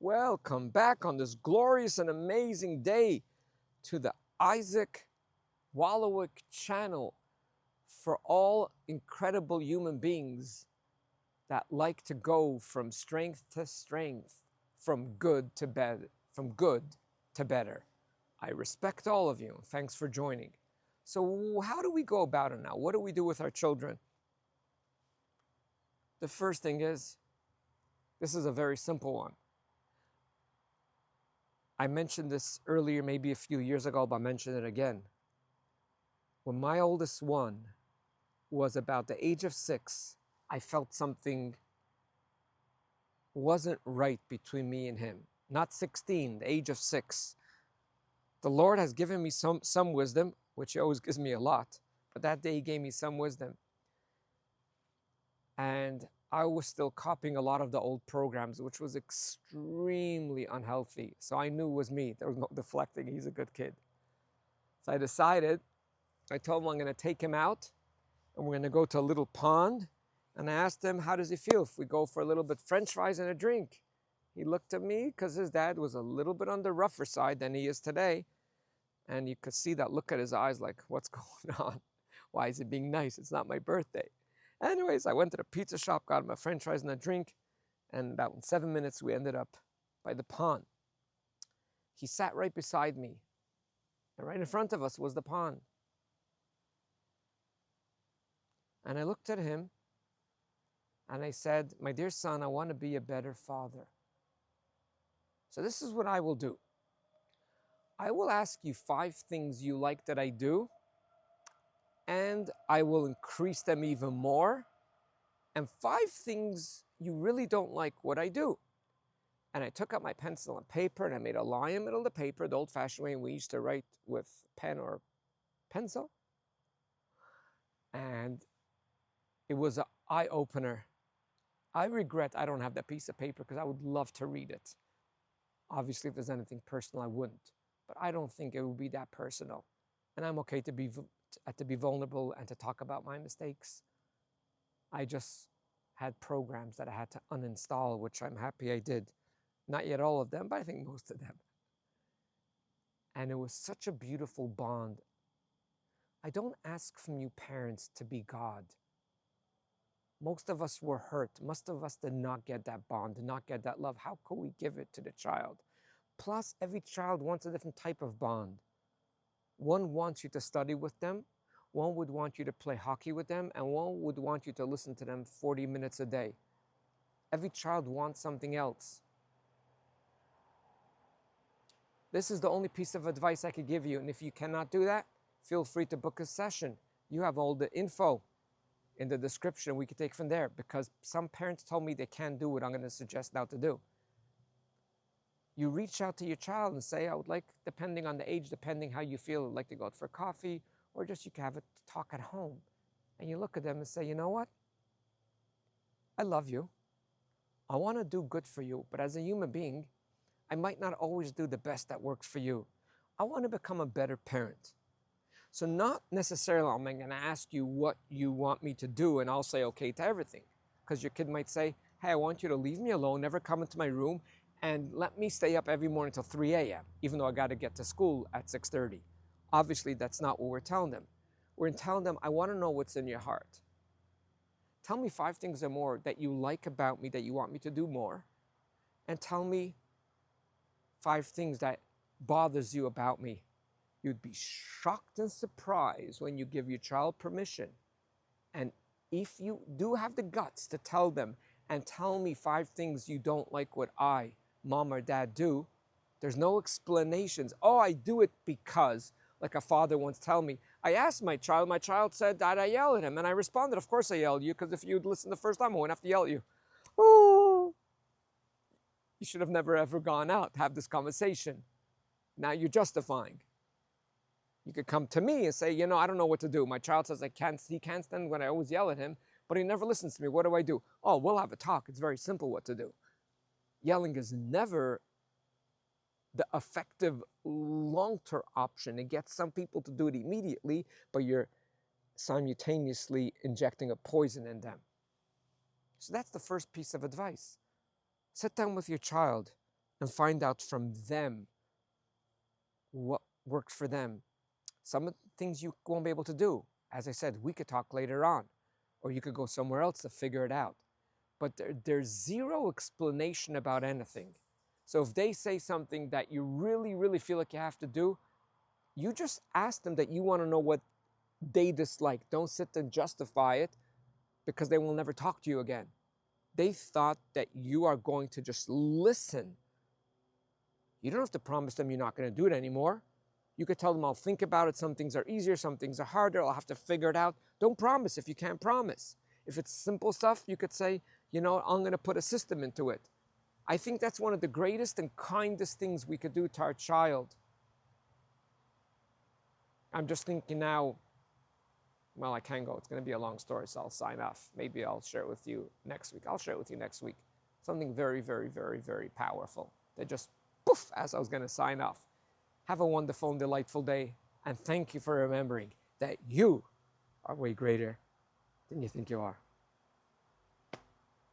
Welcome back on this glorious and amazing day to the Isaac Wolowik channel for all incredible human beings that like to go from strength to strength, from good to better. I respect all of you. Thanks for joining. So how do we go about it now? What do we do with our children? The first thing is, this is a very simple one. I mentioned this earlier, maybe a few years ago, but I'll mention it again. When my oldest one was about the age of 6, I felt something wasn't right between me and him. Not 16, the age of 6. The Lord has given me some wisdom, which He always gives me a lot, but that day He gave me some wisdom. And I was still copying a lot of the old programs, which was extremely unhealthy. So I knew it was me. There was no deflecting. He's a good kid. So I decided, I told him I'm going to take him out and we're going to go to a little pond. And I asked him, how does he feel if we go for a little bit French fries and a drink? He looked at me because his dad was a little bit on the rougher side than he is today. And you could see that look at his eyes like, what's going on? Why is he being nice? It's not my birthday. Anyways, I went to the pizza shop, got him a French fries and a drink, and about in 7 minutes, we ended up by the pond. He sat right beside me, and right in front of us was the pond. And I looked at him, and I said, my dear son, I want to be a better father. So this is what I will do. I will ask you 5 things you like that I do, and I will increase them even more. And 5 things you really don't like what I do. And I took out my pencil and paper and I made a line in the middle of the paper, the old-fashioned way we used to write with pen or pencil. And it was an eye-opener. I regret I don't have that piece of paper because I would love to read it. Obviously, if there's anything personal, I wouldn't. But I don't think it would be that personal. And I'm okay to be vulnerable and to talk about my mistakes. I just had programs that I had to uninstall, which I'm happy I did. Not yet all of them, but I think most of them. And it was such a beautiful bond. I don't ask from you parents to be God. Most of us were hurt. Most of us did not get that bond, did not get that love. How could we give it to the child? Plus, every child wants a different type of bond. One wants you to study with them. One would want you to play hockey with them, and one would want you to listen to them 40 minutes a day. Every child wants something else. This is the only piece of advice I could give you, and if you cannot do that, feel free to book a session. You have all the info in the description. We could take from there, because some parents told me they can't do what I'm going to suggest now to do. You reach out to your child and say, I would like, depending on the age, depending how you feel, I'd like to go out for coffee, or just you can have a talk at home. And you look at them and say, you know what? I love you. I want to do good for you, but as a human being, I might not always do the best that works for you. I want to become a better parent. So not necessarily I'm going to ask you what you want me to do and I'll say okay to everything. Because your kid might say, hey, I want you to leave me alone, never come into my room, and let me stay up every morning until 3 a.m., even though I got to get to school at 6:30. Obviously, that's not what we're telling them. We're telling them, I want to know what's in your heart. Tell me 5 things or more that you like about me, that you want me to do more. And tell me 5 things that bothers you about me. You'd be shocked and surprised when you give your child permission. And if you do have the guts to tell them and tell me 5 things you don't like what I, mom or dad, do, there's no explanations. Oh, I do it because, like a father once told me, I asked my child said, Dad, I yell at him. And I responded, of course I yelled at you, because if you'd listened the first time, I wouldn't have to yell at you. Oh, you should have never ever gone out to have this conversation. Now you're justifying. You could come to me and say, you know, I don't know what to do. My child says he can't stand when I always yell at him, but he never listens to me. What do I do? Oh, we'll have a talk. It's very simple what to do. Yelling is never the effective long-term option. It gets some people to do it immediately, but you're simultaneously injecting a poison in them. So that's the first piece of advice. Sit down with your child. and find out from them what works for them. Some of the things you won't be able to do. As I said, we could talk later on, or you could go somewhere else to figure it out. But there's zero explanation about anything. So if they say something that you really, really feel like you have to do, you just ask them that you want to know what they dislike. Don't sit and justify it, because they will never talk to you again. They thought that you are going to just listen. You don't have to promise them you're not going to do it anymore. You could tell them, I'll think about it. Some things are easier, some things are harder. I'll have to figure it out. Don't promise if you can't promise. If it's simple stuff, you could say, you know, I'm going to put a system into it. I think that's one of the greatest and kindest things we could do to our child. I'm just thinking now, well, I can go. It's going to be a long story, so I'll sign off. Maybe I'll share it with you next week. I'll share it with you next week. Something very, very, very, very powerful that just poof, as I was going to sign off. Have a wonderful and delightful day, and thank you for remembering that you are way greater than you think you are.